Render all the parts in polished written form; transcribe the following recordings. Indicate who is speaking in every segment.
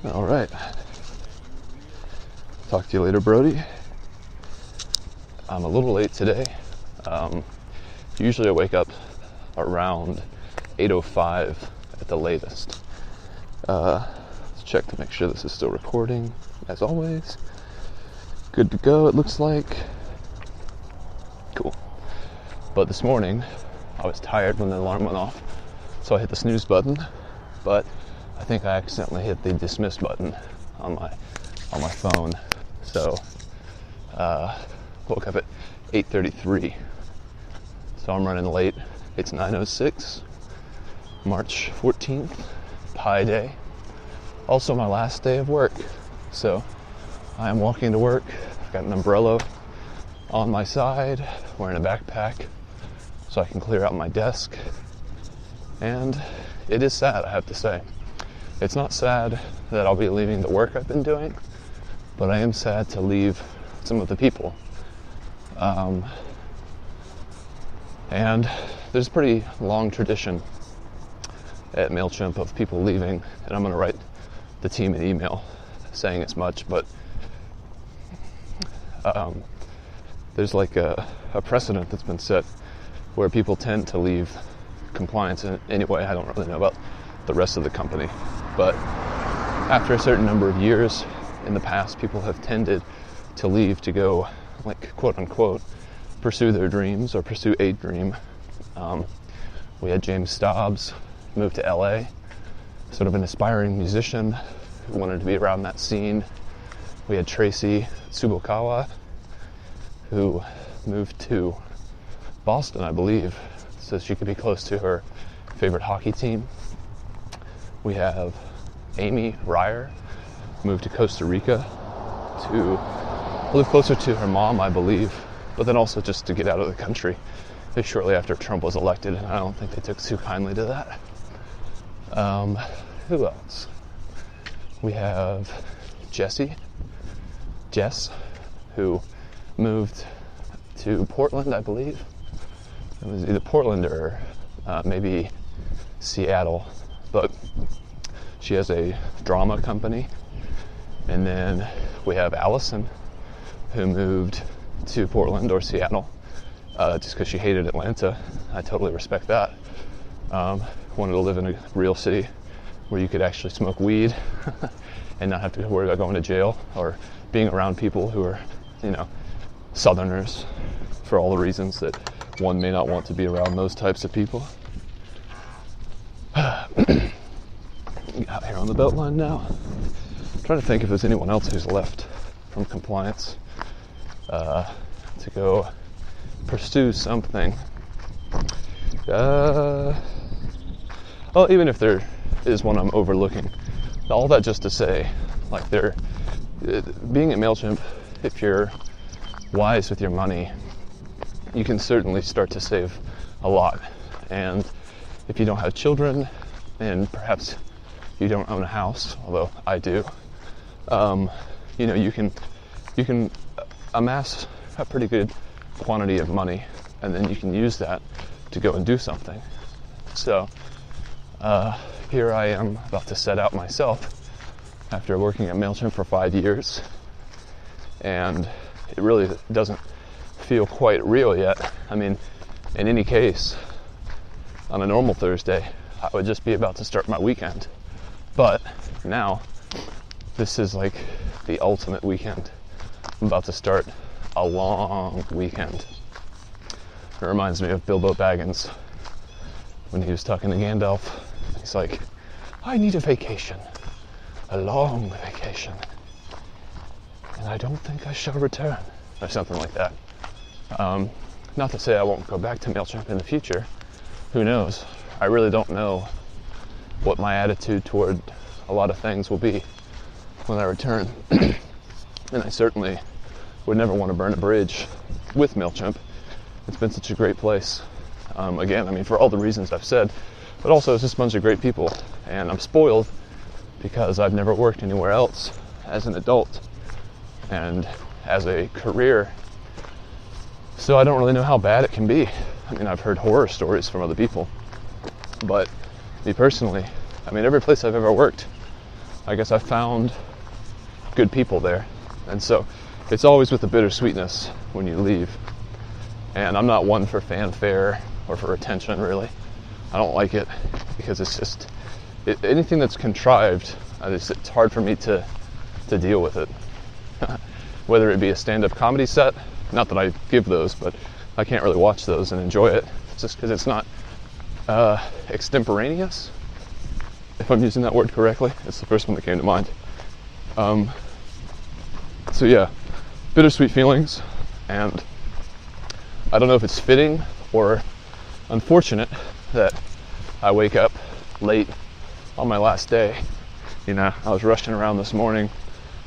Speaker 1: All right. Talk to you later, Brody. I'm a little late today. Usually I wake up around 8:05 at the latest. Let's check to make sure this is still recording. As always, good to go, it looks like. Cool. But this morning, I was tired when the alarm went off, so I hit the snooze button, but I think I accidentally hit the dismiss button on my phone. So, woke up at 8:33. So I'm running late. It's 9:06, March 14th, Pi Day. Also my last day of work. So I am walking to work. I've got an umbrella on my side, wearing a backpack so I can clear out my desk. And it is sad, I have to say. It's not sad that I'll be leaving the work I've been doing, but I am sad to leave some of the people. And there's a pretty long tradition at MailChimp of people leaving, and I'm going to write the team an email saying as much, but there's like a precedent that's been set where people tend to leave compliance. And anyway, I don't really know about the rest of the company, but after a certain number of years in the past, people have tended to leave to go, like, quote unquote, pursue their dreams or pursue a dream. We had James Stobbs move to LA, sort of an aspiring musician who wanted to be around that scene. We had Tracy Tsubokawa, who moved to Boston, I believe, so she could be close to her favorite hockey team. We have Amy Ryer, moved to Costa Rica to live closer to her mom, I believe, but then also just to get out of the country shortly after Trump was elected, and I don't think they took too kindly to that. Who else? We have Jess, who moved to Portland, I believe. It was either Portland or maybe Seattle, but she has a drama company. And then we have Allison, who moved to Portland or Seattle just because she hated Atlanta. I totally respect that. Wanted to live in a real city where you could actually smoke weed and not have to worry about going to jail or being around people who are, Southerners, for all the reasons that one may not want to be around those types of people. Out here on the Beltline now. I'm trying to think if there's anyone else who's left from compliance to go pursue something. Well, even if there is one I'm overlooking, all that just to say, like, being at MailChimp, if you're wise with your money, you can certainly start to save a lot. And if you don't have children, and perhaps you don't own a house, although I do, you can amass a pretty good quantity of money, and then you can use that to go and do something. So here I am about to set out myself after working at MailChimp for 5 years, and it really doesn't feel quite real yet. I mean, in any case, on a normal Thursday, I would just be about to start my weekend. But now, this is like the ultimate weekend. I'm about to start a long weekend. It reminds me of Bilbo Baggins when he was talking to Gandalf. He's like, I need a vacation, a long vacation, and I don't think I shall return, or something like that. Not to say I won't go back to MailChimp in the future. Who knows? I really don't know what my attitude toward a lot of things will be when I return. And I certainly would never want to burn a bridge with MailChimp. It's been such a great place. Again, for all the reasons I've said, but also it's just a bunch of great people. And I'm spoiled because I've never worked anywhere else as an adult and as a career. So I don't really know how bad it can be. I've heard horror stories from other people. But me personally, every place I've ever worked, I guess I found good people there. And so it's always with the bittersweetness when you leave. And I'm not one for fanfare or for attention, really. I don't like it because it's just anything that's contrived. It's hard for me to deal with it. Whether it be a stand-up comedy set, not that I give those, but I can't really watch those and enjoy it just because it's not extemporaneous. If I'm using that word correctly, it's the first one that came to mind. So yeah, bittersweet feelings, and I don't know if it's fitting or unfortunate that I wake up late on my last day. You know, I was rushing around this morning,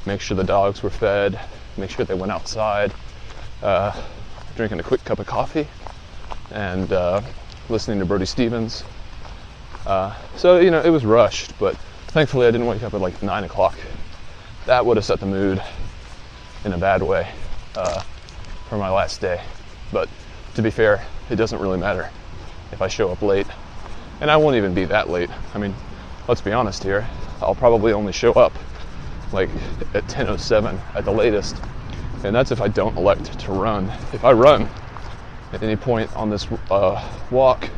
Speaker 1: make sure the dogs were fed, make sure they went outside, drinking a quick cup of coffee, and listening to Brody Stevens. So, you know, it was rushed, but thankfully I didn't wake up at like 9 o'clock. That would have set the mood in a bad way for my last day. But to be fair, it doesn't really matter if I show up late. And I won't even be that late. I mean, let's be honest here. I'll probably only show up like at 10:07 at the latest. And that's if I don't elect to run. If I run at any point on this walk,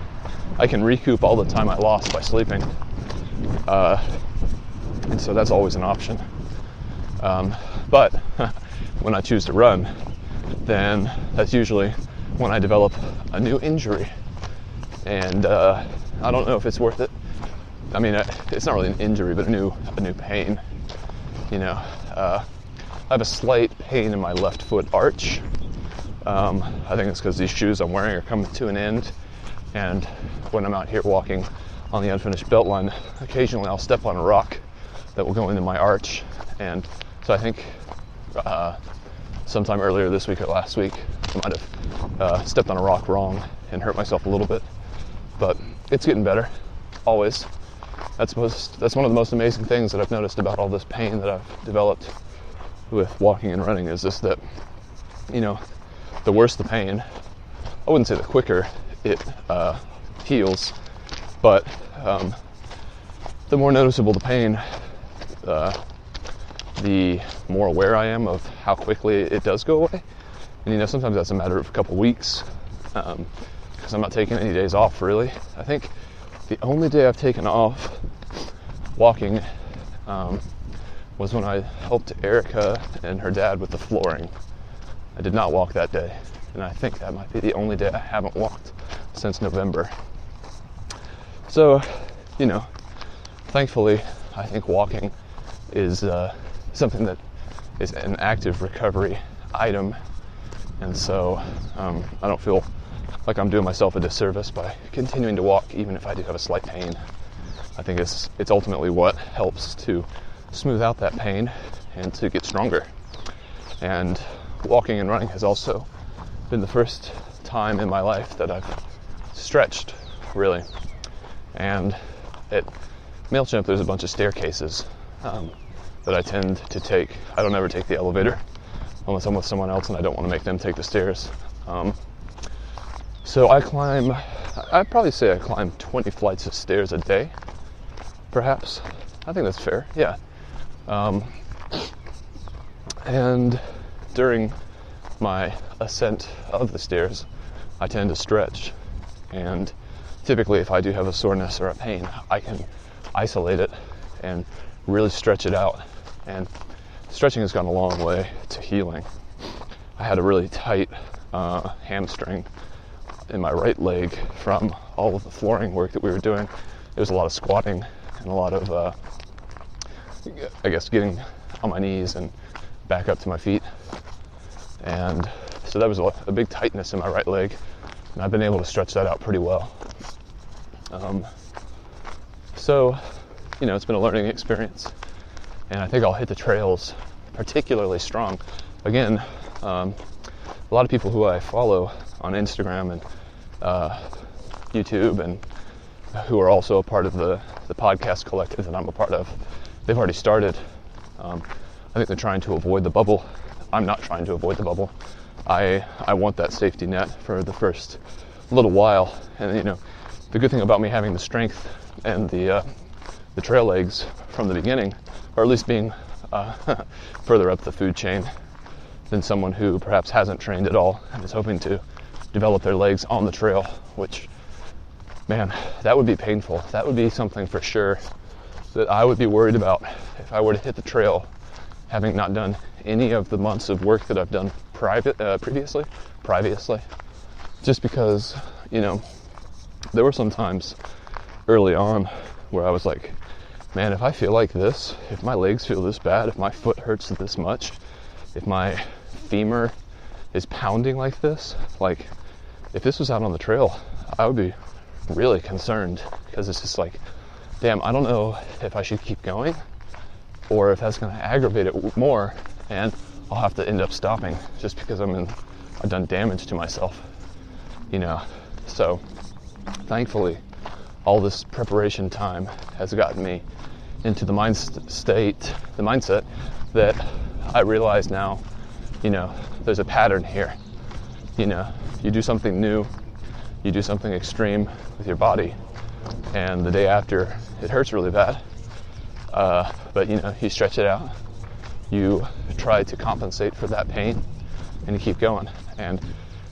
Speaker 1: I can recoup all the time I lost by sleeping. And so that's always an option. But when I choose to run, then that's usually when I develop a new injury. And I don't know if it's worth it. I mean, it's not really an injury, but a new pain. You know, I have a slight pain in my left foot arch. I think it's because these shoes I'm wearing are coming to an end. And when I'm out here walking on the unfinished belt line, occasionally I'll step on a rock that will go into my arch. And so I think sometime earlier this week or last week, I might have stepped on a rock wrong and hurt myself a little bit. But it's getting better, always. That's one of the most amazing things that I've noticed about all this pain that I've developed with walking and running is just that, you know, the worse the pain, I wouldn't say the quicker it heals, but the more noticeable the pain, the more aware I am of how quickly it does go away. And you know, sometimes that's a matter of a couple weeks, because I'm not taking any days off really. I think the only day I've taken off walking was when I helped Erica and her dad with the flooring. I did not walk that day, and I think that might be the only day I haven't walked since November. So, you know, thankfully, I think walking is something that is an active recovery item, and so I don't feel like I'm doing myself a disservice by continuing to walk even if I do have a slight pain. I think it's ultimately what helps to smooth out that pain and to get stronger. And walking and running has also been the first time in my life that I've stretched, really. And at MailChimp, there's a bunch of staircases that I tend to take. I don't ever take the elevator unless I'm with someone else and I don't want to make them take the stairs. So I'd probably say I climb 20 flights of stairs a day, perhaps. I think that's fair, yeah. And during my ascent of the stairs, I tend to stretch. And typically if I do have a soreness or a pain, I can isolate it and really stretch it out. And stretching has gone a long way to healing. I had a really tight hamstring in my right leg from all of the flooring work that we were doing. There was a lot of squatting and a lot of, I guess, getting on my knees and back up to my feet. And so that was a big tightness in my right leg. And I've been able to stretch that out pretty well. So, you know, it's been a learning experience. And I think I'll hit the trails particularly strong. Again, a lot of people who I follow on Instagram and YouTube and who are also a part of the podcast collective that I'm a part of, they've already started. I think they're trying to avoid the bubble. I'm not trying to avoid the bubble. I want that safety net for the first little while. And you know, the good thing about me having the strength and the trail legs from the beginning or at least being further up the food chain than someone who perhaps hasn't trained at all and is hoping to develop their legs on the trail, which, man, that would be painful. That would be something for sure that I would be worried about if I were to hit the trail having not done any of the months of work that I've done previously, just because, there were some times early on where I was like, man, if I feel like this, if my legs feel this bad, if my foot hurts this much, if my femur is pounding like this, like, if this was out on the trail, I would be really concerned, because it's just like, damn, I don't know if I should keep going or if that's going to aggravate it more, and I'll have to end up stopping just because I've done damage to myself, So thankfully, all this preparation time has gotten me into the mindset that I realize now, there's a pattern here. You do something new, you do something extreme with your body, and the day after, it hurts really bad. But you stretch it out, you try to compensate for that pain, and you keep going. And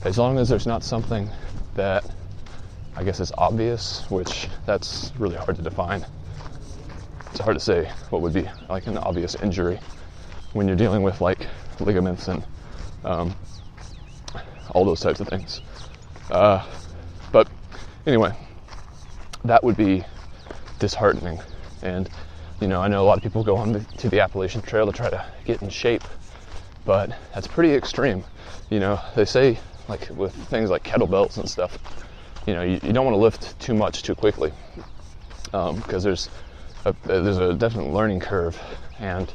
Speaker 1: as long as there's not something that I guess is obvious, which that's really hard to define. It's hard to say what would be like an obvious injury when you're dealing with like ligaments and all those types of things. But anyway, that would be disheartening. And I know a lot of people go on to the Appalachian Trail to try to get in shape, but that's pretty extreme. They say, like with things like kettlebells and stuff, you don't want to lift too much too quickly, because there's a definite learning curve, and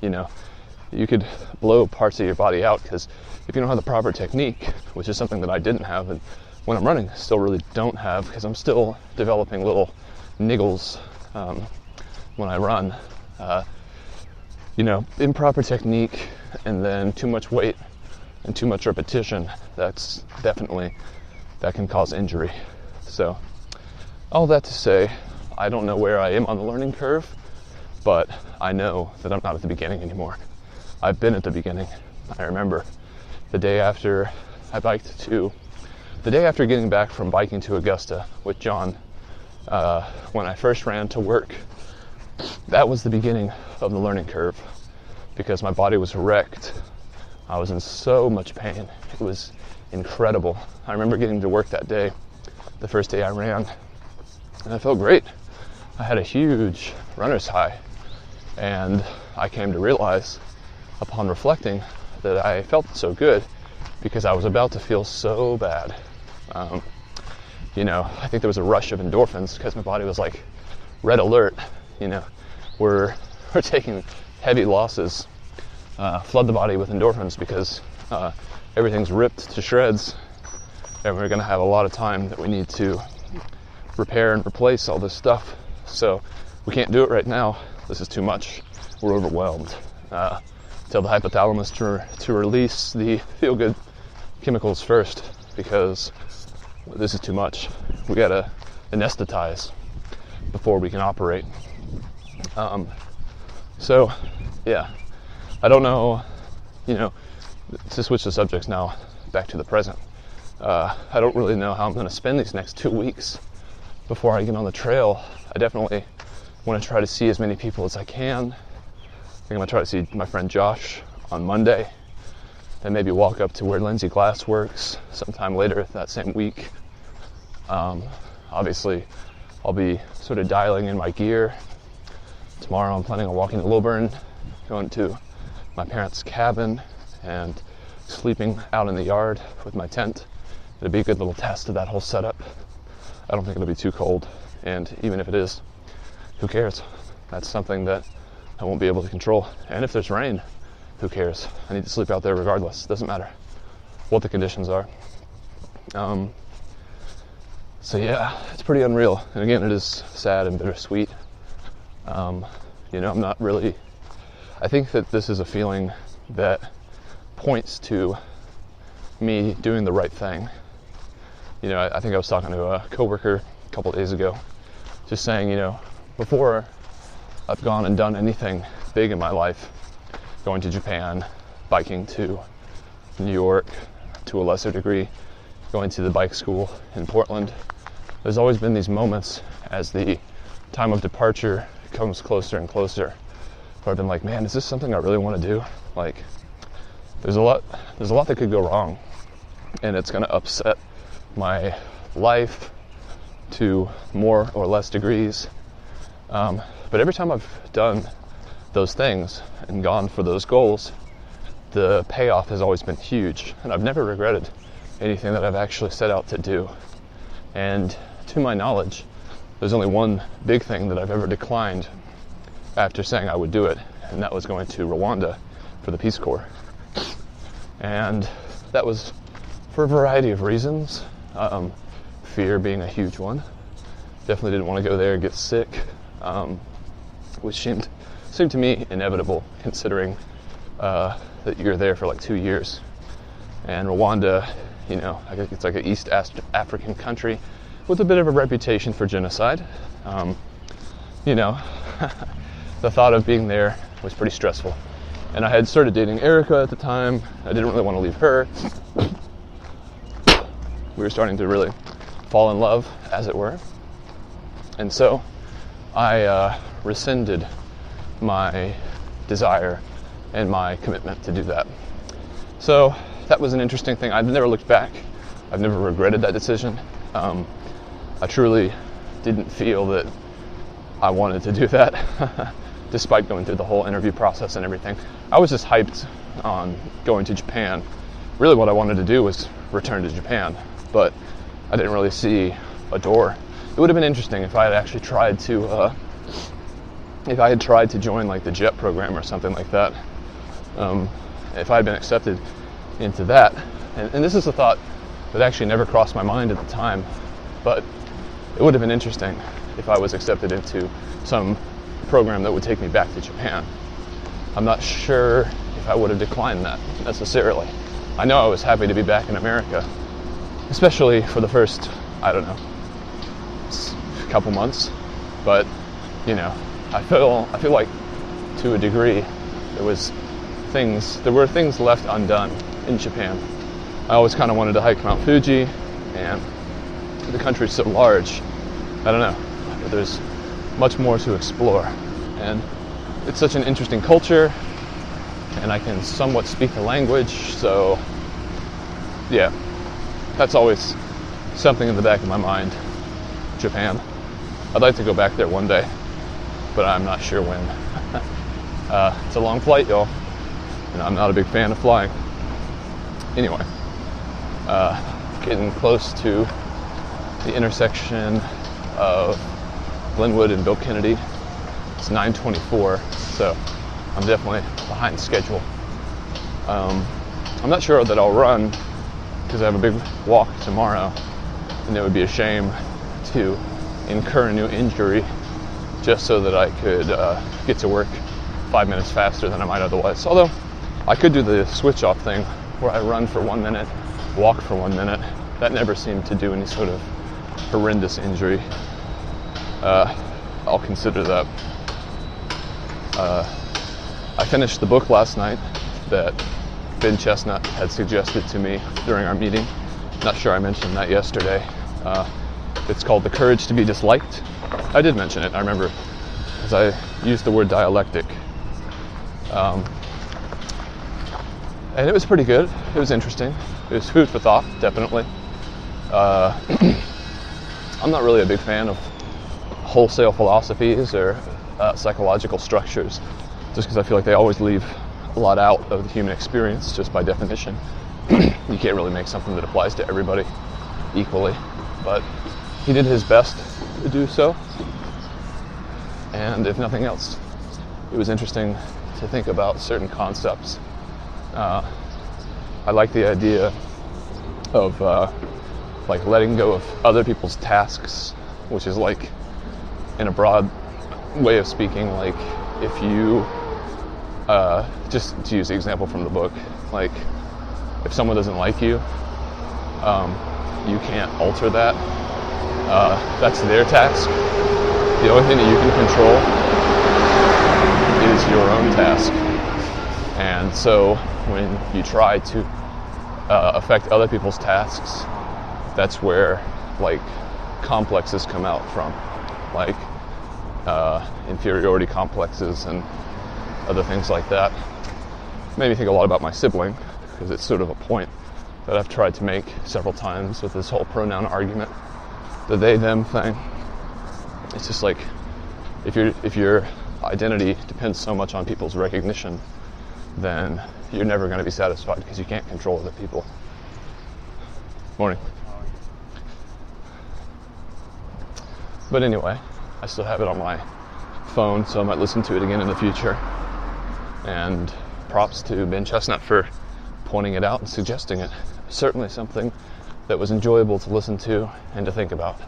Speaker 1: you could blow parts of your body out, because if you don't have the proper technique, which is something that I didn't have, and when I'm running, still really don't have, because I'm still developing little niggles when I run. Improper technique and then too much weight and too much repetition, that can cause injury. So all that to say, I don't know where I am on the learning curve, but I know that I'm not at the beginning anymore. I've been at the beginning. I remember the day after getting back from biking to Augusta with John, when I first ran to work, that was the beginning of the learning curve, because my body was wrecked. I was in so much pain. It was incredible. I remember getting to work that day, the first day I ran, and I felt great. I had a huge runner's high, and I came to realize upon reflecting that I felt so good because I was about to feel so bad. I think there was a rush of endorphins because my body was like red alert. We're taking heavy losses, flood the body with endorphins because everything's ripped to shreds, and we're going to have a lot of time that we need to repair and replace all this stuff. So we can't do it right now. This is too much. We're overwhelmed. Tell the hypothalamus to release the feel-good chemicals first, because this is too much. We gotta anesthetize before we can operate. So yeah, I don't know, to switch the subjects now back to the present. I don't really know how I'm gonna spend these next 2 weeks before I get on the trail. I definitely want to try to see as many people as I can. I think I'm gonna try to see my friend Josh on Monday, then maybe walk up to where Lindsay Glass works sometime later that same week. Obviously, I'll be sort of dialing in my gear. Tomorrow I'm planning on walking to Lilburn, going to my parents' cabin, and sleeping out in the yard with my tent. It'll be a good little test of that whole setup. I don't think it'll be too cold, and even if it is, who cares? That's something that I won't be able to control. And if there's rain, who cares? I need to sleep out there regardless. Doesn't matter what the conditions are. So yeah, it's pretty unreal. And again, it is sad and bittersweet. I'm not really, I think that this is a feeling that points to me doing the right thing. I think I was talking to a coworker a couple days ago, just saying, before I've gone and done anything big in my life, going to Japan, biking to New York, to a lesser degree, going to the bike school in Portland, there's always been these moments as the time of departure comes closer and closer, where I've been like, man, is this something I really want to do? Like, there's a lot that could go wrong, and it's going to upset my life to more or less degrees. But every time I've done those things and gone for those goals, the payoff has always been huge, and I've never regretted anything that I've actually set out to do. And to my knowledge, there's only one big thing that I've ever declined after saying I would do it, and that was going to Rwanda for the Peace Corps. And that was for a variety of reasons, fear being a huge one. Definitely didn't want to go there and get sick, which seemed to me inevitable, considering that you're there for like 2 years. And Rwanda, you know, I guess it's like an East African country with a bit of a reputation for genocide. You know, the thought of being there was pretty stressful. And I had started dating Erica at the time. I didn't really want to leave her. We were starting to really fall in love, as it were. And so I rescinded my desire and my commitment to do that. So that was an interesting thing. I've never looked back. I've never regretted that decision. I truly didn't feel that I wanted to do that, despite going through the whole interview process and everything. I was just hyped on going to Japan. Really what I wanted to do was return to Japan, but I didn't really see a door. It would have been interesting if I had actually tried to, join like the JET program or something like that. If I had been accepted into that, and this is a thought that actually never crossed my mind at the time, but it would have been interesting if I was accepted into some program that would take me back to Japan. I'm not sure if I would have declined that necessarily. I know I was happy to be back in America, especially for the first, I don't know, couple months, but you know, I feel like to a degree there were things left undone in Japan. I always kind of wanted to hike Mount Fuji, and the country's so large, I don't know, but there's much more to explore, and it's such an interesting culture, and I can somewhat speak the language, so yeah, that's always something in the back of my mind. Japan. I'd like to go back there one day, but I'm not sure when. It's a long flight, y'all, and I'm not a big fan of flying. Anyway, getting close to the intersection of Glenwood and Bill Kennedy. It's 9:24, so I'm definitely behind schedule. I'm not sure that I'll run because I have a big walk tomorrow, and it would be a shame to incur a new injury just so that I could get to work 5 minutes faster than I might otherwise. Although I could do the switch off thing where I run for 1 minute, walk for 1 minute. That never seemed to do any sort of horrendous injury. I'll consider that. I finished the book last night that Ben Chestnut had suggested to me during our meeting. Not sure I mentioned that yesterday. It's called The Courage to Be Disliked. I did mention it, I remember, because I used the word dialectic. And it was pretty good. It was interesting. It was food for thought, definitely. I'm not really a big fan of wholesale philosophies or psychological structures, just because I feel like they always leave a lot out of the human experience, just by definition. You can't really make something that applies to everybody equally, but he did his best to do so, and if nothing else, it was interesting to think about certain concepts. I like the idea of like letting go of other people's tasks, which is like, in a broad way of speaking, like if you just to use the example from the book, like if someone doesn't like you, you can't alter that. That's their task. The only thing that you can control it's your own task. And so when you try to affect other people's tasks, that's where like complexes come out from, like inferiority complexes and other things like that. Made me think a lot about my sibling, because it's sort of a point that I've tried to make several times with this whole pronoun argument, the they them thing. It's just like if your identity depends so much on people's recognition, then you're never going to be satisfied because you can't control other people. Morning. But anyway, I still have it on my phone, so I might listen to it again in the future. And props to Ben Chestnut for pointing it out and suggesting it. Certainly something that was enjoyable to listen to and to think about.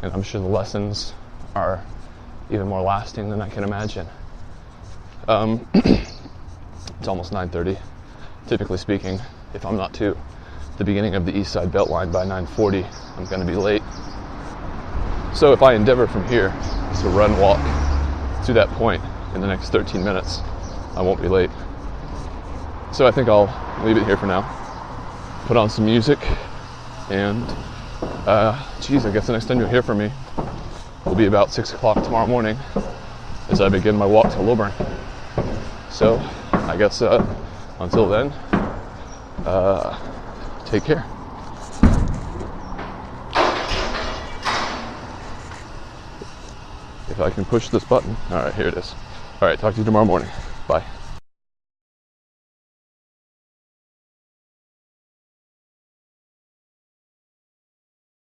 Speaker 1: And I'm sure the lessons are even more lasting than I can imagine. It's almost 9:30. Typically speaking, if I'm not to the beginning of the East Side Beltline by 9:40, I'm going to be late. So if I endeavor from here to run walk to that point in the next 13 minutes, I won't be late. So I think I'll leave it here for now. Put on some music, and I guess the next time you'll hear from me will be about 6 o'clock tomorrow morning as I begin my walk to Lilburn. So I guess until then, take care. If I can push this button. All right, here it is. All right, talk to you tomorrow morning. Bye.